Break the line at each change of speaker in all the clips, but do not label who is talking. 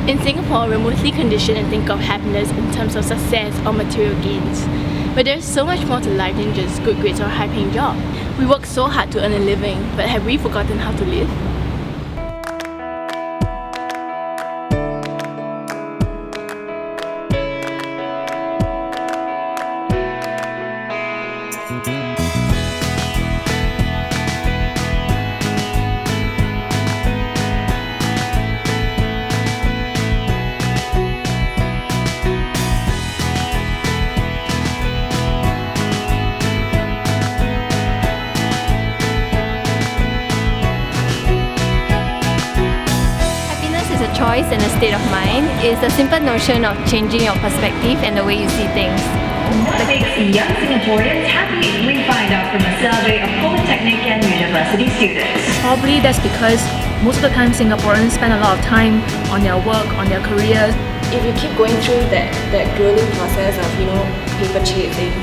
In Singapore, we're mostly conditioned to think of happiness in terms of success or material gains. But there's so much more to life than just good grades or a high-paying job. We work so hard to earn a living, but have we forgotten how to live?
Choice and a state of mind is the simple notion of changing your perspective and the way you see things.
What makes young Singaporeans happy? We find out from a survey of polytechnic and university students.
Probably that's because most of the time Singaporeans spend a lot of time on their work, on their careers.
If you keep going through that grueling process of paper chasing,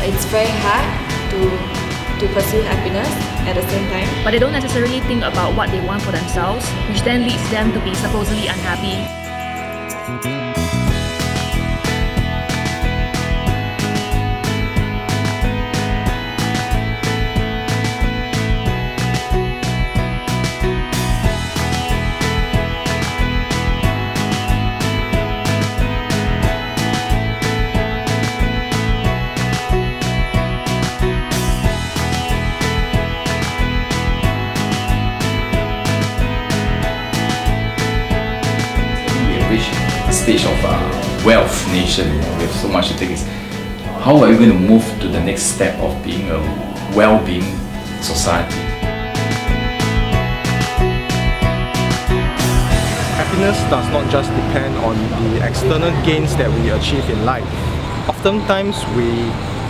it's very hard to pursue happiness at the same time.
But they don't necessarily think about what they want for themselves, which then leads them to be supposedly unhappy.
Reach a stage of wealth nation, we have so much to take. How are we going to move to the next step of being a well-being society?
Happiness does not just depend on the external gains that we achieve in life. Oftentimes we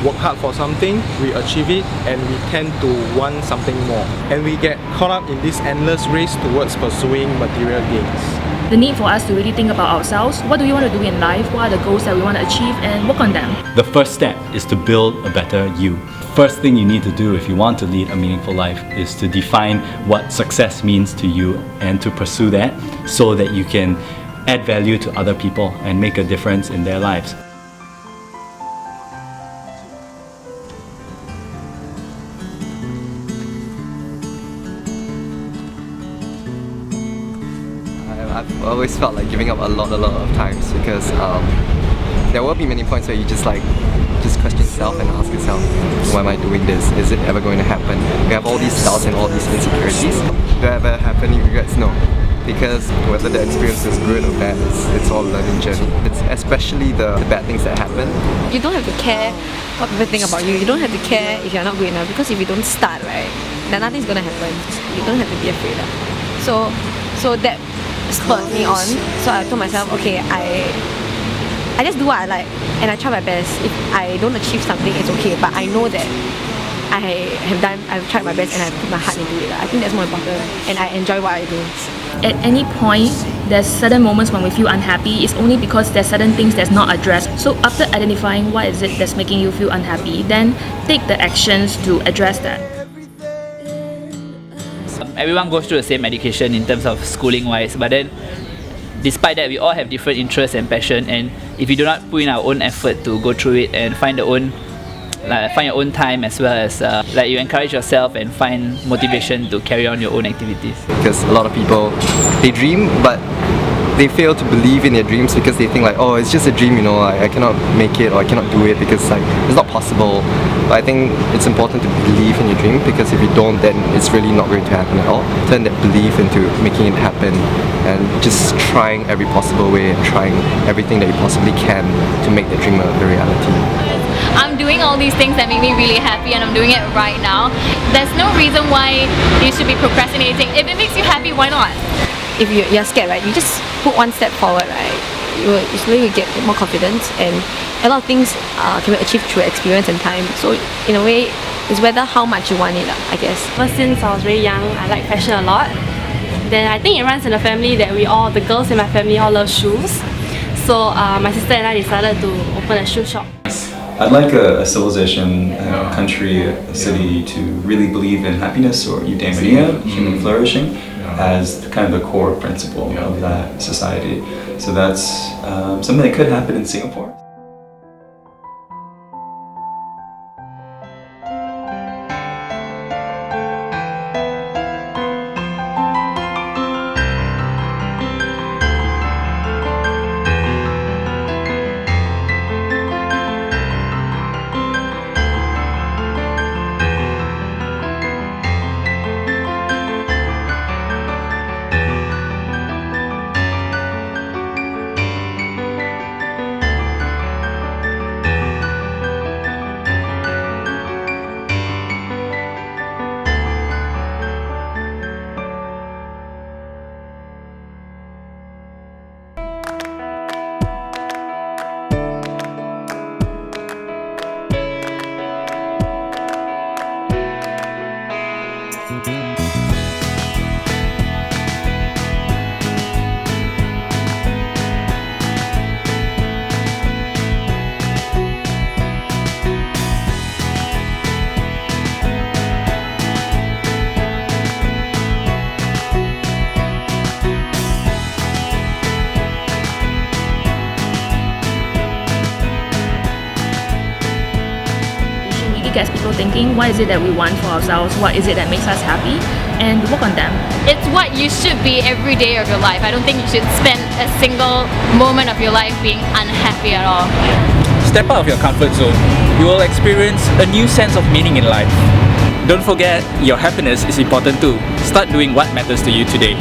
work hard for something, we achieve it, and we tend to want something more. And we get caught up in this endless race towards pursuing material gains.
The need for us to really think about ourselves. What do we want to do in life? What are the goals that we want to achieve and work on them?
The first step is to build a better you. First thing you need to do if you want to lead a meaningful life is to define what success means to you and to pursue that so that you can add value to other people and make a difference in their lives.
I've always felt like giving up a lot of times because there will be many points where you just question yourself and ask yourself, why am I doing this? Is it ever going to happen? We have all these doubts and all these insecurities. Do I ever have any regrets? No. Because whether the experience is good or bad, it's all a learning journey. It's especially the bad things that happen.
You don't have to care what people think about you. You don't have to care if you're not good enough, because if you don't start, right, then nothing's gonna happen. You don't have to be afraid of. So that spurred me on. So I told myself, okay, I just do what I like and I try my best. If I don't achieve something, it's okay, but I know that I've tried my best and I put my heart into it. I think that's more important, and I enjoy what I do.
At any point, there's certain moments when we feel unhappy. It's only because there's certain things that's not addressed. So after identifying what is it that's making you feel unhappy, then take the actions to address that.
Everyone goes through the same education in terms of schooling wise, but then despite that, we all have different interests and passion, and if you do not put in our own effort to go through it and find your own time, as well as you encourage yourself and find motivation to carry on your own activities.
Because a lot of people, they dream, but they fail to believe in their dreams because they think like, oh, it's just a dream, I cannot make it or I cannot do it because it's not possible. But I think it's important to believe in your dream, because if you don't, then it's really not going to happen at all. Turn that belief into making it happen and just trying every possible way and trying everything that you possibly can to make that dream a reality.
I'm doing all these things that make me really happy and I'm doing it right now. There's no reason why you should be procrastinating. If it makes you happy, why not?
If you're scared, right, you just put one step forward, right, you slowly get more confidence, and a lot of things can be achieved through experience and time. So in a way, it's whether how much you want it, I guess.
Ever since I was very young, I like fashion a lot. Then I think it runs in the family that the girls in my family all love shoes. So my sister and I decided to open a shoe shop.
I'd like a civilization, a country, a city to really believe in happiness or eudaimonia, human flourishing. as kind of the core principle of that society. So that's something that could happen in Singapore.
Gets people thinking, what is it that we want for ourselves, what is it that makes us happy, and work on them.
It's what you should be every day of your life. I don't think you should spend a single moment of your life being unhappy at all.
Step out of your comfort zone. You will experience a new sense of meaning in life. Don't forget, your happiness is important too. Start doing what matters to you today.